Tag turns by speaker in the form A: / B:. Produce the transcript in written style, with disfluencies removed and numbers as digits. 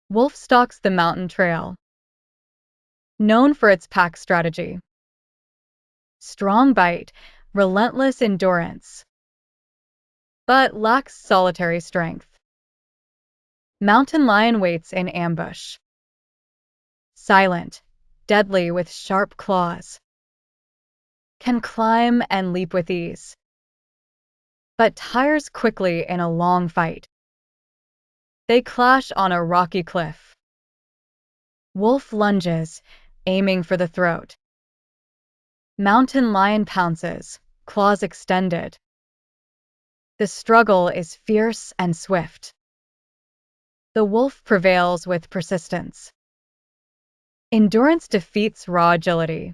A: Wolf stalks the mountain trail, known for its pack strategy. Strong bite, relentless endurance, but lacks solitary strength. Mountain lion waits in ambush. Silent, deadly with sharp claws. Can climb and leap with ease, but tires quickly in a long fight. They clash on a rocky cliff. Wolf lunges, aiming for the throat. Mountain lion pounces, claws extended. The struggle is fierce and swift. The wolf prevails with persistence. Endurance defeats raw agility.